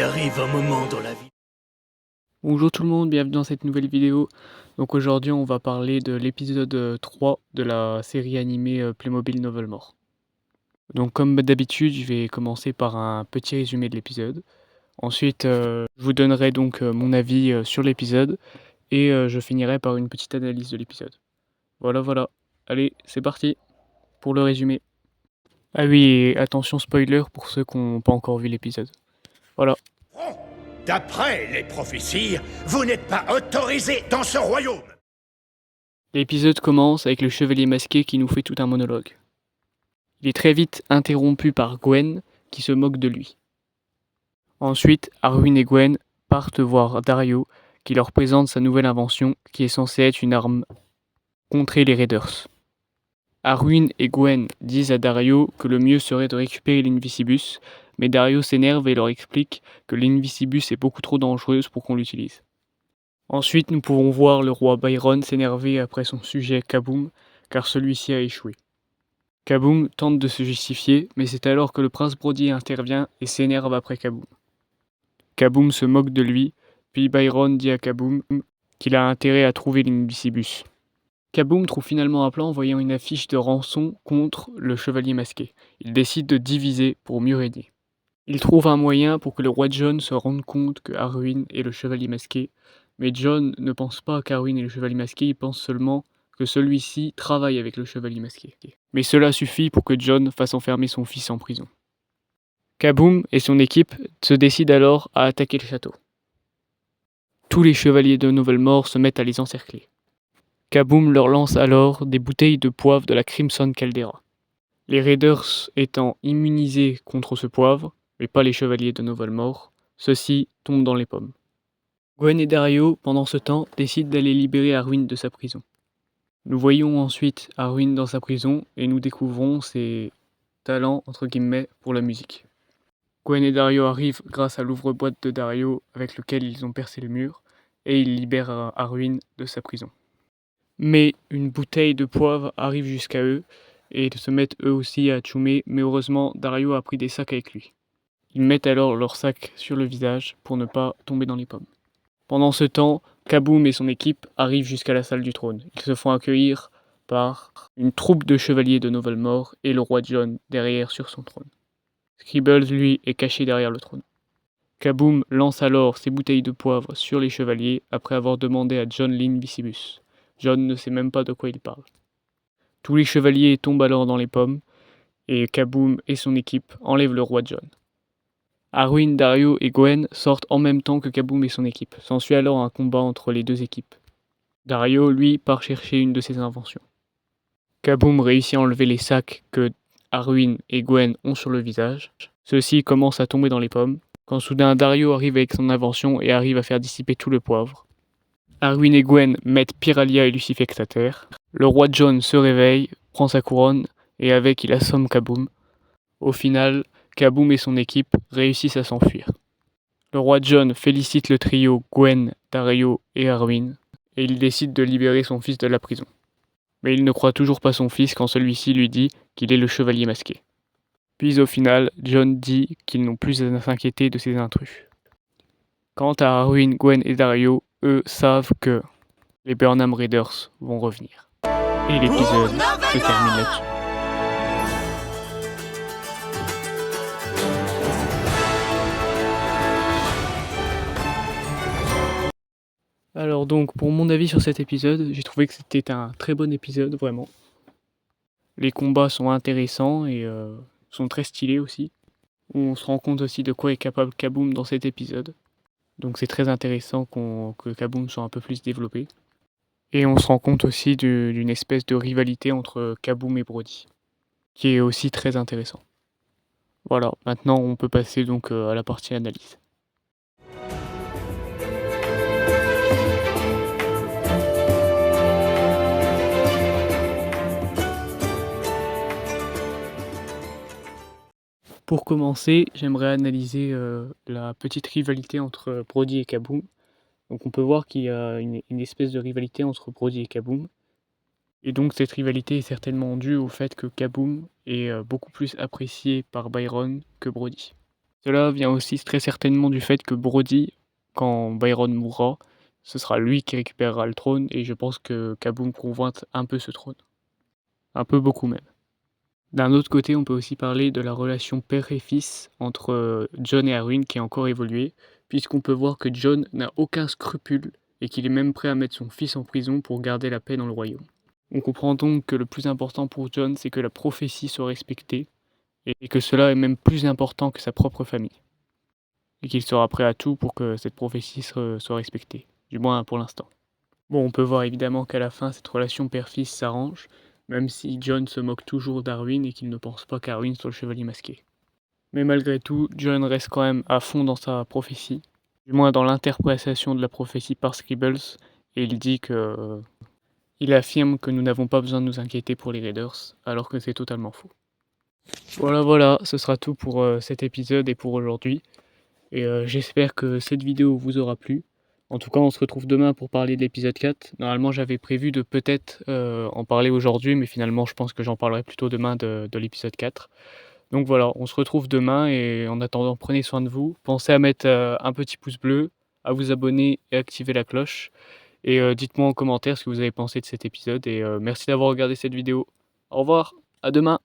arrive un moment dans la vie. Bonjour tout le monde, bienvenue dans cette nouvelle vidéo. Donc aujourd'hui on va parler de l'épisode 3 de la série animée Playmobil Novelmore. Donc comme d'habitude je vais commencer par un petit résumé de l'épisode. Ensuite je vous donnerai donc mon avis sur l'épisode et je finirai par une petite analyse de l'épisode. Voilà. Allez, c'est parti pour le résumé. Ah oui, et attention spoiler pour ceux qui n'ont pas encore vu l'épisode. Voilà. D'après les prophéties, vous n'êtes pas autorisé dans ce royaume. L'épisode commence avec le chevalier masqué qui nous fait tout un monologue. Il est très vite interrompu par Gwen qui se moque de lui. Ensuite, Arwen et Gwen partent voir Dario qui leur présente sa nouvelle invention qui est censée être une arme contre les Raiders. Arwen et Gwen disent à Dario que le mieux serait de récupérer l'Invisibus, mais Dario s'énerve et leur explique que l'Invisibus est beaucoup trop dangereuse pour qu'on l'utilise. Ensuite, nous pouvons voir le roi Byron s'énerver après son sujet Kaboom, car celui-ci a échoué. Kaboom tente de se justifier, mais c'est alors que le prince Brody intervient et s'énerve après Kaboom. Kaboom se moque de lui, puis Byron dit à Kaboom qu'il a intérêt à trouver l'Invisibus. Kaboom trouve finalement un plan en voyant une affiche de rançon contre le chevalier masqué. Il décide de diviser pour mieux régner. Il trouve un moyen pour que le roi John se rende compte que Arwen est le chevalier masqué, mais John ne pense pas qu'Arwen est le chevalier masqué, il pense seulement que celui-ci travaille avec le chevalier masqué. Mais cela suffit pour que John fasse enfermer son fils en prison. Kaboom et son équipe se décident alors à attaquer le château. Tous les chevaliers de Novelmore se mettent à les encercler. Kaboom leur lance alors des bouteilles de poivre de la Crimson Caldera. Les Raiders étant immunisés contre ce poivre, mais pas les chevaliers de Novelmore, ceux-ci tombent dans les pommes. Gwen et Dario, pendant ce temps, décident d'aller libérer Arwen de sa prison. Nous voyons ensuite Arwen dans sa prison et nous découvrons ses talents entre guillemets pour la musique. Gwen et Dario arrivent grâce à l'ouvre-boîte de Dario avec lequel ils ont percé le mur et ils libèrent Arwen de sa prison. Mais une bouteille de poivre arrive jusqu'à eux et ils se mettent eux aussi à tchoumer, mais heureusement Dario a pris des sacs avec lui. Ils mettent alors leurs sacs sur le visage pour ne pas tomber dans les pommes. Pendant ce temps, Kaboom et son équipe arrivent jusqu'à la salle du trône. Ils se font accueillir par une troupe de chevaliers de Novelmore et le roi John derrière sur son trône. Scribbles, lui, est caché derrière le trône. Kaboom lance alors ses bouteilles de poivre sur les chevaliers après avoir demandé à John l'Invisibus. John ne sait même pas de quoi il parle. Tous les chevaliers tombent alors dans les pommes et Kaboom et son équipe enlèvent le roi John. Arwen, Dario et Gwen sortent en même temps que Kaboom et son équipe. S'ensuit alors un combat entre les deux équipes. Dario, lui, part chercher une de ses inventions. Kaboom réussit à enlever les sacs que Arwen et Gwen ont sur le visage. Ceux-ci commencent à tomber dans les pommes, quand soudain Dario arrive avec son invention et arrive à faire dissiper tout le poivre. Arwen et Gwen mettent Pyralia et Lucifex à terre. Le roi John se réveille, prend sa couronne et avec il assomme Kaboom. Au final, Kaboom et son équipe réussissent à s'enfuir. Le roi John félicite le trio Gwen, Dario et Arwen et il décide de libérer son fils de la prison. Mais il ne croit toujours pas son fils quand celui-ci lui dit qu'il est le chevalier masqué. Puis au final, John dit qu'ils n'ont plus à s'inquiéter de ces intrus. Quant à Arwen, Gwen et Dario, eux savent que les Burnham Raiders vont revenir. Et l'épisode se termine là-dessus. Alors donc, pour mon avis sur cet épisode, j'ai trouvé que c'était un très bon épisode, vraiment. Les combats sont intéressants et sont très stylés aussi. On se rend compte aussi de quoi est capable Kaboom dans cet épisode. Donc c'est très intéressant que Kaboom soit un peu plus développé. Et on se rend compte aussi d'une espèce de rivalité entre Kaboom et Brody, qui est aussi très intéressant. Voilà, maintenant on peut passer donc à la partie analyse. Pour commencer, j'aimerais analyser la petite rivalité entre Brody et Kaboom. Donc on peut voir qu'il y a une espèce de rivalité entre Brody et Kaboom. Et donc cette rivalité est certainement due au fait que Kaboom est beaucoup plus apprécié par Byron que Brody. Cela vient aussi très certainement du fait que Brody, quand Byron mourra, ce sera lui qui récupérera le trône et je pense que Kaboom convoite un peu ce trône. Un peu beaucoup même. D'un autre côté, on peut aussi parler de la relation père et fils entre Jon et Arryn qui a encore évolué, puisqu'on peut voir que Jon n'a aucun scrupule et qu'il est même prêt à mettre son fils en prison pour garder la paix dans le royaume. On comprend donc que le plus important pour Jon, c'est que la prophétie soit respectée, et que cela est même plus important que sa propre famille. Et qu'il sera prêt à tout pour que cette prophétie soit respectée, du moins pour l'instant. Bon, on peut voir évidemment qu'à la fin, cette relation père-fils s'arrange, même si Jon se moque toujours d'Arwyn et qu'il ne pense pas qu'Arwyn soit le chevalier masqué. Mais malgré tout, Jon reste quand même à fond dans sa prophétie, du moins dans l'interprétation de la prophétie par Scribbles, et il dit que... il affirme que nous n'avons pas besoin de nous inquiéter pour les Raiders, alors que c'est totalement faux. Voilà, ce sera tout pour cet épisode et pour aujourd'hui. Et j'espère que cette vidéo vous aura plu. En tout cas, on se retrouve demain pour parler de l'épisode 4. Normalement, j'avais prévu de peut-être en parler aujourd'hui, mais finalement, je pense que j'en parlerai plutôt demain de l'épisode 4. Donc voilà, on se retrouve demain et en attendant, prenez soin de vous. Pensez à mettre un petit pouce bleu, à vous abonner et activer la cloche. Et dites-moi en commentaire ce que vous avez pensé de cet épisode. Et merci d'avoir regardé cette vidéo. Au revoir, à demain.